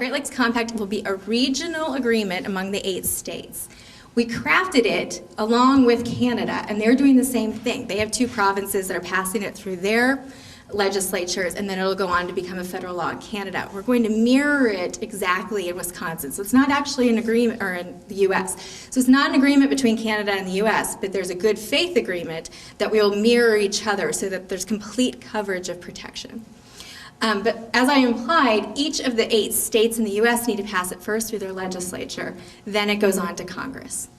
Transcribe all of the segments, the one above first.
Great Lakes Compact will be a regional agreement among the 8 states. We crafted it along with Canada, and they're doing the same thing. They have 2 provinces that are passing it through their legislatures, and then it'll go on to become a federal law in Canada. We're going to mirror it exactly in Wisconsin. So it's not actually an agreement, or in the US. So it's not an agreement between Canada and the US, but there's a good faith agreement that we'll mirror each other so that there's complete coverage of protection. But as I implied, each of the 8 states in the US need to pass it first through their legislature. Then it goes on to Congress.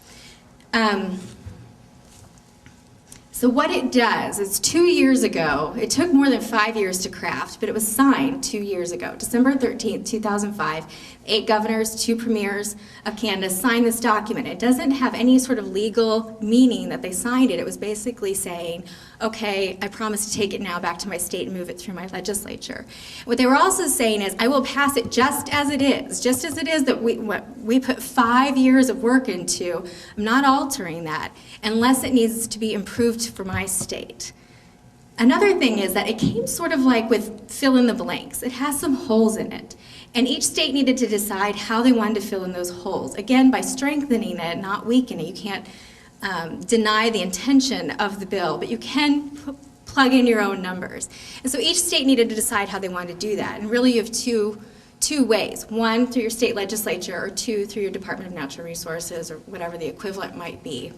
So what it does is 2 years ago, it took more than 5 years to craft, but it was signed 2 years ago, December 13th, 2005. 8 governors, 2 premiers of Canada signed this document. It doesn't have any sort of legal meaning that they signed it. It was basically saying, okay, I promise to take it now back to my state and move it through my legislature. What they were also saying is, I will pass it just as it is that we put 5 years of work into. I'm not altering that unless it needs to be improved for my state. Another thing is that it came sort of like with fill in the blanks. It has some holes in it. And each state needed to decide how they wanted to fill in those holes. Again, by strengthening it, not weakening it. You can't deny the intention of the bill, but you can plug in your own numbers. And so each state needed to decide how they wanted to do that. And really you have two ways. 1, through your state legislature, or 2, through your Department of Natural Resources, or whatever the equivalent might be.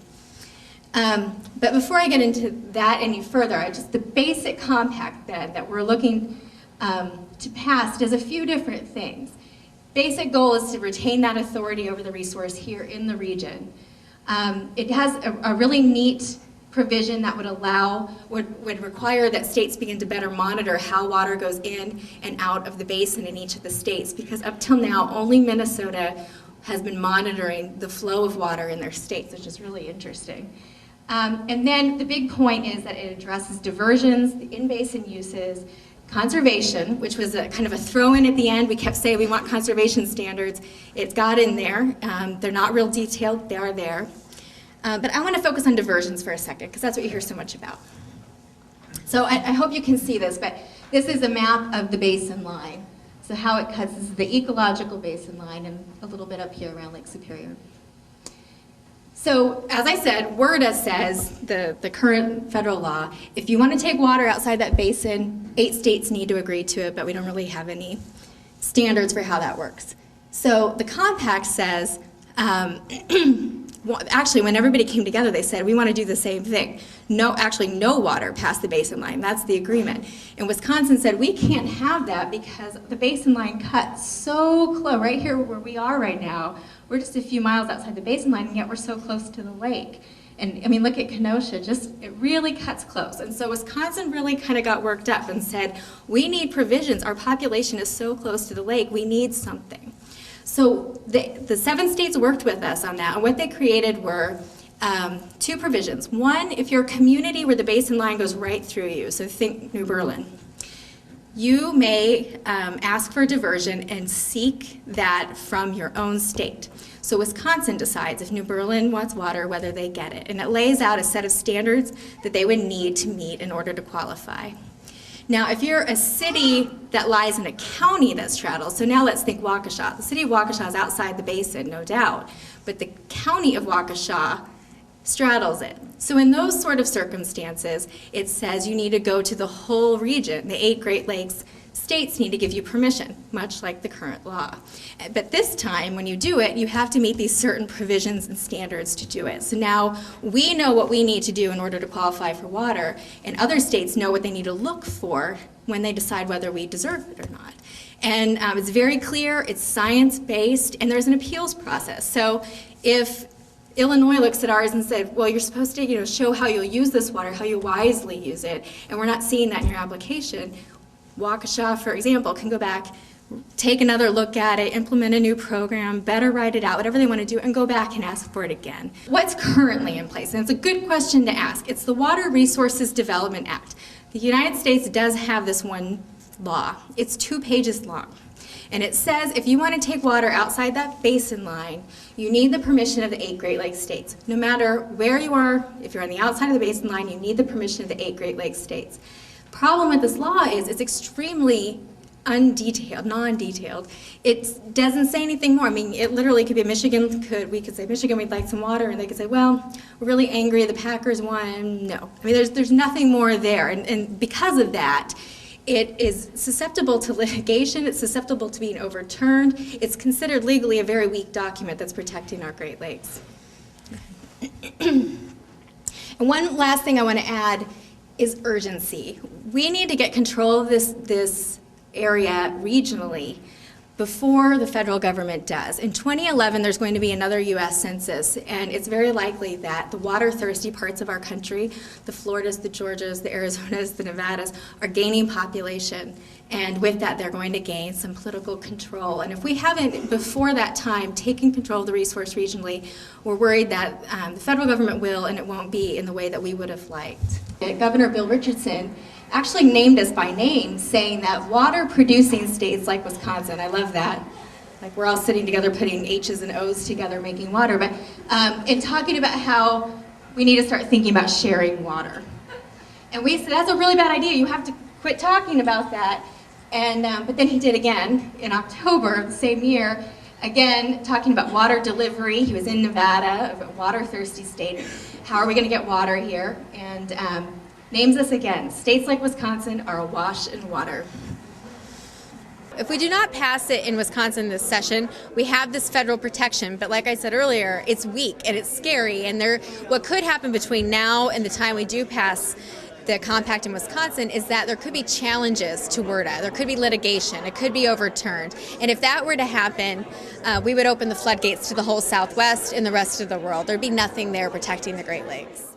But before I get into that any further, just the basic compact then that we're looking to pass does a few different things. Basic goal is to retain that authority over the resource here in the region. It has a really neat provision that would require that states begin to better monitor how water goes in and out of the basin in each of the states, because up till now only Minnesota has been monitoring the flow of water in their states, which is really interesting. And then the big point is that it addresses diversions, the in-basin uses, conservation, which was a kind of a throw-in at the end. We kept saying we want conservation standards. It's got in there. They're not real detailed. They are there. But I want to focus on diversions for a second, because that's what you hear so much about. So I hope you can see this, but this is a map of the basin line. So how it cuts, this is the ecological basin line, and a little bit up here around Lake Superior. So, as I said, WRDA says, the current federal law, if you want to take water outside that basin, 8 states need to agree to it, but we don't really have any standards for how that works. So the compact says, actually when everybody came together they said, we want to do the same thing. No water past the basin line, that's the agreement. And Wisconsin said, we can't have that because the basin line cuts so close, right here where we are right now. We're just a few miles outside the basin line, and yet we're so close to the lake. And I mean, look at Kenosha, it really cuts close. And so Wisconsin really kind of got worked up and said, we need provisions. Our population is so close to the lake, we need something. So the 7 states worked with us on that, and what they created were 2 provisions. 1, if you're a community where the basin line goes right through you, so think New Berlin, you may ask for a diversion and seek that from your own state. So Wisconsin decides if New Berlin wants water, whether they get it. And it lays out a set of standards that they would need to meet in order to qualify. Now, if you're a city that lies in a county that straddles, so now let's think Waukesha. The city of Waukesha is outside the basin, no doubt, but the county of Waukesha straddles it. So in those sort of circumstances, it says you need to go to the whole region. The 8 Great Lakes states need to give you permission, much like the current law. But this time, when you do it, you have to meet these certain provisions and standards to do it. So now we know what we need to do in order to qualify for water, and other states know what they need to look for when they decide whether we deserve it or not. And it's very clear, it's science-based, and there's an appeals process. So if Illinois looks at ours and said, well, you're supposed to show how you'll use this water, how you wisely use it, and we're not seeing that in your application, Waukesha, for example, can go back, take another look at it, implement a new program, better write it out, whatever they want to do, and go back and ask for it again. What's currently in place? And it's a good question to ask. It's the Water Resources Development Act. The United States does have this one law. It's 2 pages long. And it says if you want to take water outside that basin line, you need the permission of the 8 Great Lakes states. No matter where you are, if you're on the outside of the basin line, you need the permission of the 8 Great Lakes states. Problem with this law is it's extremely undetailed, non-detailed. It doesn't say anything more. I mean, it literally could be we could say, Michigan, we'd like some water, and they could say, well, we're really angry, the Packers won. No. I mean, there's nothing more there, and because of that, it is susceptible to litigation, it's susceptible to being overturned. It's considered legally a very weak document that's protecting our Great Lakes. And one last thing I want to add is urgency. We need to get control of this area regionally before the federal government does. In 2011, there's going to be another U.S. census, and it's very likely that the water-thirsty parts of our country, the Floridas, the Georgias, the Arizonas, the Nevadas, are gaining population. And with that, they're going to gain some political control. And if we haven't, before that time, taken control of the resource regionally, we're worried that the federal government will, and it won't be in the way that we would have liked. Governor Bill Richardson actually named us by name, saying that water-producing states like Wisconsin, I love that, like we're all sitting together putting H's and O's together making water, but in talking about how we need to start thinking about sharing water. And we said, that's a really bad idea, you have to quit talking about that. And, but then he did again in October of the same year, again talking about water delivery. He was in Nevada, a water-thirsty state. How are we going to get water here? And names us again. States like Wisconsin are awash in water. If we do not pass it in Wisconsin this session, we have this federal protection, but like I said earlier, it's weak and it's scary, and what could happen between now and the time we do pass the compact in Wisconsin is that there could be challenges to WRDA. There could be litigation. It could be overturned. And if that were to happen, we would open the floodgates to the whole Southwest and the rest of the world. There'd be nothing there protecting the Great Lakes.